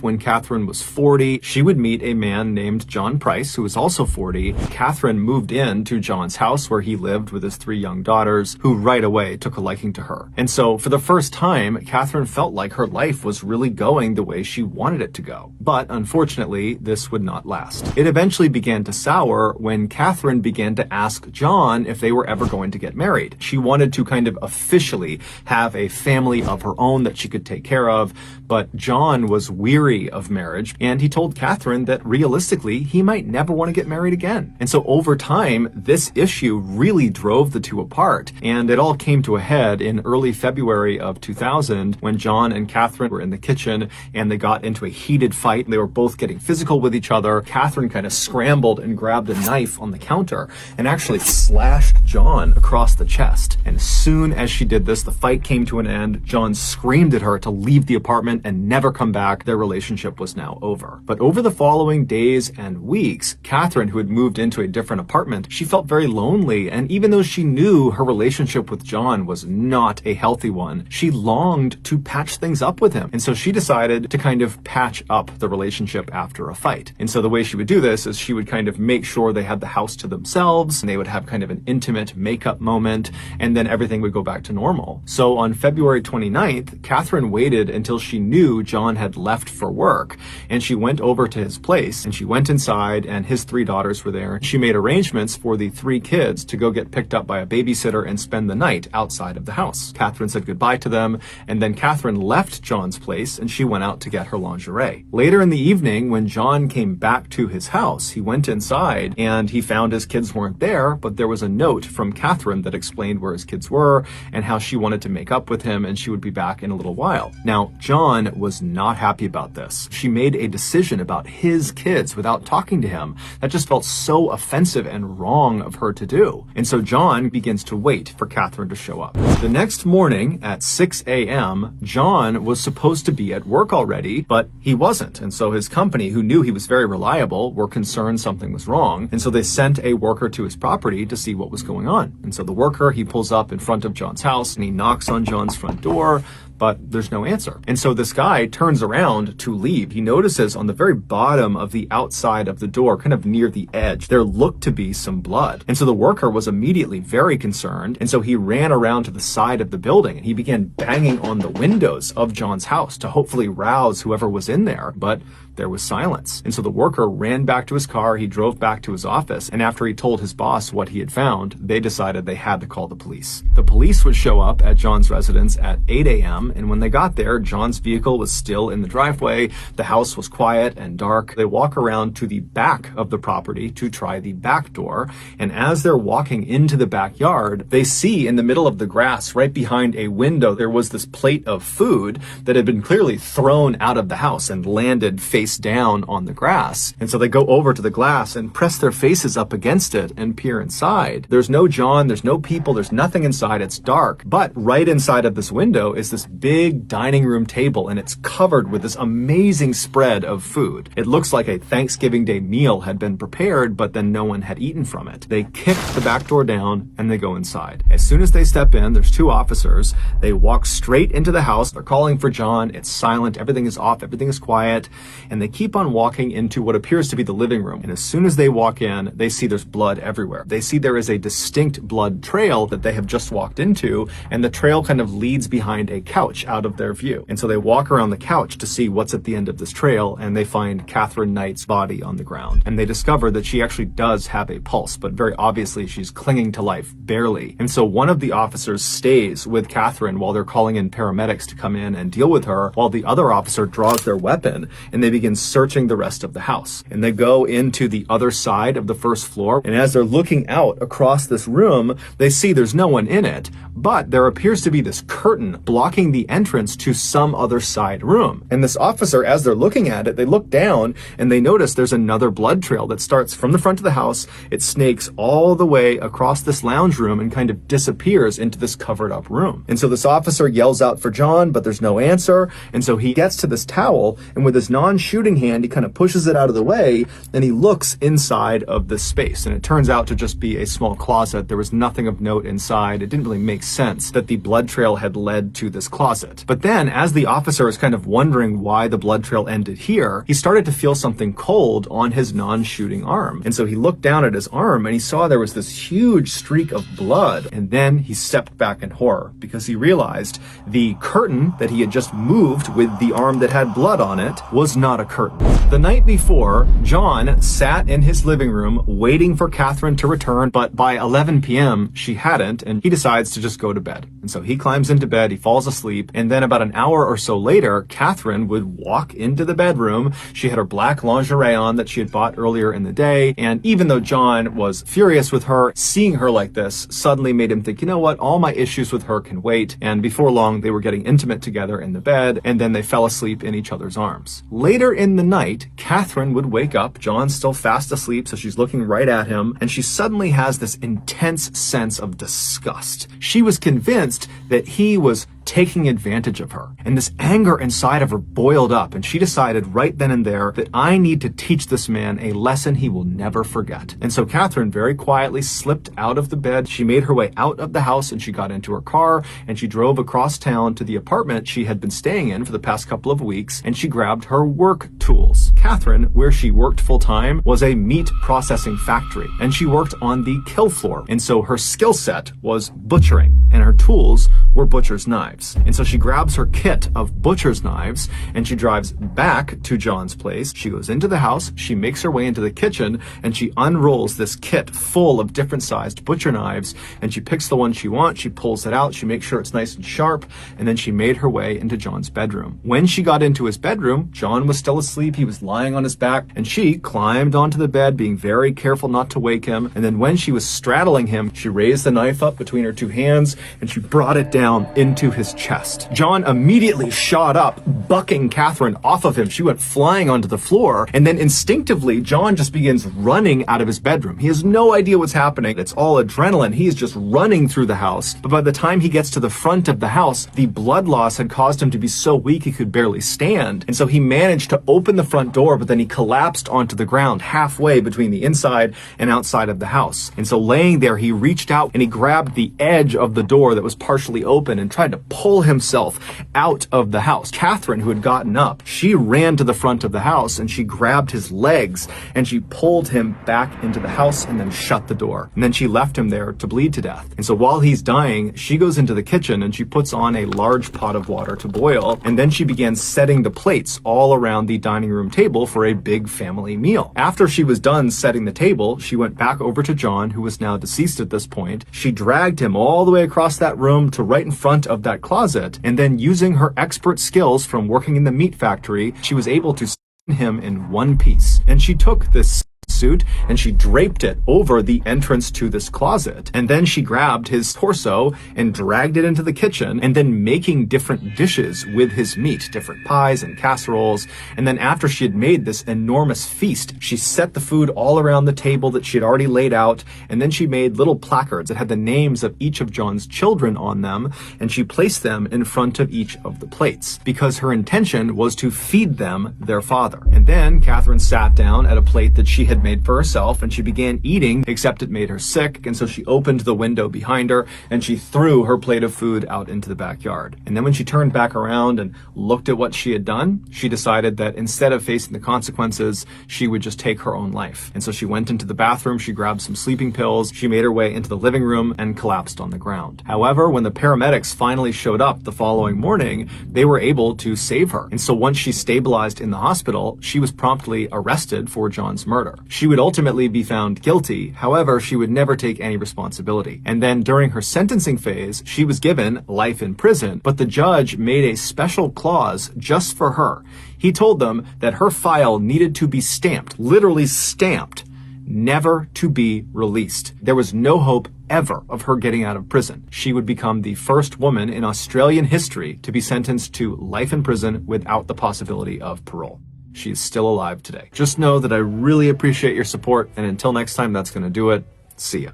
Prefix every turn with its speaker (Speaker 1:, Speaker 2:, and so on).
Speaker 1: When Catherine was 40, she would meet a man named John Price, who was also 40. Catherine moved in to John's house where he lived with his 3 young daughters, who right away took a liking to her. And so for the first time, Catherine felt like her life was really going the way she wanted it to go. But unfortunately, this would not last. It eventually began to sour when Catherine began to ask John if they were ever going to get married. She wanted to kind of officially have a family of her own that she could take care of, but John was weary of marriage, and he told Catherine that realistically, he might never want to get married again. And so over time, this issue really drove the two apart, and it all came to a head in early February of 2000 when John and Catherine were in the kitchen and they got into a heated fight. They were both getting physical with each other. Catherine kind of scrambled and grabbed a knife on the counter and actually slashed John across the chest. And as soon as she did this, the fight came to an end. John screamed at her to leave the apartment and never come back. Their relationship was now over. But over the following days and weeks, Catherine, who had moved into a different apartment, she felt very lonely, and even though she knew her relationship with John was not a healthy one, she longed to patch things up with him. And so she decided to kind of patch up the relationship after a fight. And so the way she would do this is she would kind of make sure they had the house to themselves, and they would have kind of an intimate makeup moment, and then everything would go back to normal. So on February 29th, Catherine waited until she knew John had left for work, and she went over to his place, and she went inside, and his 3 daughters were there. She made arrangements for the 3 kids to go get picked up by a babysitter and spend the night outside of the house. Catherine said goodbye to them, and then Catherine left John's place, and she went out to get her lingerie. Later in the evening, when John came back to his house, he went inside, and he found his kids weren't there, but there was a note from Catherine that explained where his kids were and how she wanted to make up with him, and she would be back in a little while. Now, John was not happy about this. She made a decision about his kids without talking to him. That just felt so offensive and wrong of her to do. And so John begins to wait for Catherine to show up. The next morning at 6 a.m., John was supposed to be at work already, but he wasn't. And so his company, who knew he was very reliable, were concerned something was wrong. And so they sent a worker to his property to see what was going on. And so the worker, he pulls up in front of John's house and he knocks on John's front door, but there's no answer. And so this guy turns around to leave. He notices on the very bottom of the outside of the door, kind of near the edge, there looked to be some blood. And so the worker was immediately very concerned. And so he ran around to the side of the building and he began banging on the windows of John's house to hopefully rouse whoever was in there. But there was silence. And so the worker ran back to his car, he drove back to his office, and after he told his boss what he had found, they decided they had to call the police. The police would show up at John's residence at 8 a.m., and when they got there, John's vehicle was still in the driveway, the house was quiet and dark. They walk around to the back of the property to try the back door, and as they're walking into the backyard, they see in the middle of the grass, right behind a window, there was this plate of food that had been clearly thrown out of the house and landed face down on the grass. And so they go over to the glass and press their faces up against it and peer inside. There's no John, there's no people, there's nothing inside, it's dark. But right inside of this window is this big dining room table, and it's covered with this amazing spread of food. It looks like a Thanksgiving Day meal had been prepared, but then no one had eaten from it. They kick the back door down and they go inside. As soon as they step in, there's 2 officers. They walk straight into the house. They're calling for John. It's silent. Everything is off. Everything is quiet. And they keep on walking into what appears to be the living room. And as soon as they walk in, they see there's blood everywhere. They see there is a distinct blood trail that they have just walked into, and the trail kind of leads behind a couch out of their view. And so they walk around the couch to see what's at the end of this trail, and they find Catherine Knight's body on the ground. And they discover that she actually does have a pulse, but very obviously she's clinging to life, barely. And so one of the officers stays with Catherine while they're calling in paramedics to come in and deal with her, while the other officer draws their weapon, and they begin searching the rest of the house. And they go into the other side of the first floor, and as they're looking out across this room, they see there's no one in it, but there appears to be this curtain blocking the entrance to some other side room. And this officer, as they're looking at it, they look down and they notice there's another blood trail that starts from the front of the house. It snakes all the way across this lounge room and kind of disappears into this covered up room. And so this officer yells out for John, but there's no answer. And so he gets to this towel, and with his non-shooting hand, he kind of pushes it out of the way, and he looks inside of this space. And it turns out to just be a small closet. There was nothing of note inside. It didn't really make sense that the blood trail had led to this closet. closet. But then, as the officer was kind of wondering why the blood trail ended here, he started to feel something cold on his non-shooting arm. And so he looked down at his arm and he saw there was this huge streak of blood. And then he stepped back in horror because he realized the curtain that he had just moved with the arm that had blood on it was not a curtain. The night before, John sat in his living room waiting for Catherine to return, but by 11 p.m. she hadn't, and he decides to just go to bed. And so he climbs into bed, he falls asleep, and then about an hour or so later, Catherine would walk into the bedroom. She had her black lingerie on that she had bought earlier in the day, and even though John was furious with her, seeing her like this suddenly made him think, you know what, all my issues with her can wait. And before long, they were getting intimate together in the bed, and then they fell asleep in each other's arms. Later in the night, Catherine would wake up. John's still fast asleep, so she's looking right at him, and she suddenly has this intense sense of disgust. She was convinced that he was taking advantage of her. And this anger inside of her boiled up, and she decided right then and there that I need to teach this man a lesson he will never forget. And so Catherine very quietly slipped out of the bed. She made her way out of the house and she got into her car and she drove across town to the apartment she had been staying in for the past couple of weeks, and she grabbed her work tools. Catherine, where she worked full-time, was a meat processing factory, and she worked on the kill floor. And so her skill set was butchering, and her tools were butcher's knives. And so she grabs her kit of butcher's knives and she drives back to John's place. She goes into the house, she makes her way into the kitchen, and she unrolls this kit full of different sized butcher knives, and she picks the one she wants, she pulls it out, she makes sure it's nice and sharp, and then she made her way into John's bedroom. When she got into his bedroom, John was still asleep, he was lying on his back, and she climbed onto the bed, being very careful not to wake him, and then when she was straddling him, she raised the knife up between her two hands, and she brought it down into his chest. John immediately shot up, bucking Catherine off of him. She went flying onto the floor, and then instinctively, John just begins running out of his bedroom. He has no idea what's happening. It's all adrenaline. He is just running through the house. But by the time he gets to the front of the house, the blood loss had caused him to be so weak he could barely stand. And so he managed to open the front door, but then he collapsed onto the ground halfway between the inside and outside of the house. And so laying there, he reached out and he grabbed the edge of the door that was partially open and tried to pull himself out of the house. Catherine, who had gotten up, she ran to the front of the house and she grabbed his legs and she pulled him back into the house and then shut the door. And then she left him there to bleed to death. And so while he's dying, she goes into the kitchen and she puts on a large pot of water to boil, and then she begins setting the plates all around the dining room table for a big family meal. After she was done setting the table, she went back over to John, who was now deceased at this point. She dragged him all the way across that room to right in front of that closet, and then using her expert skills from working in the meat factory, she was able to skin him in one piece. And she took this suit and she draped it over the entrance to this closet, and then she grabbed his torso and dragged it into the kitchen, and then making different dishes with his meat, different pies and casseroles. And then after she had made this enormous feast, she set the food all around the table that she had already laid out, and then she made little placards that had the names of each of John's children on them, and she placed them in front of each of the plates because her intention was to feed them their father. And then Catherine sat down at a plate that she had made for herself, and she began eating, except it made her sick, and so she opened the window behind her and she threw her plate of food out into the backyard. And then when she turned back around and looked at what she had done, she decided that instead of facing the consequences, she would just take her own life. And so she went into the bathroom, she grabbed some sleeping pills, she made her way into the living room and collapsed on the ground. However, when the paramedics finally showed up the following morning, they were able to save her. And so once she stabilized in the hospital, she was promptly arrested for John's murder. She would ultimately be found guilty. However, she would never take any responsibility. And then during her sentencing phase, she was given life in prison, but the judge made a special clause just for her. He told them that her file needed to be stamped, literally stamped, never to be released. There was no hope ever of her getting out of prison. She would become the first woman in Australian history to be sentenced to life in prison without the possibility of parole. She's still alive today. Just know that I really appreciate your support, and until next time, that's going to do it. See ya.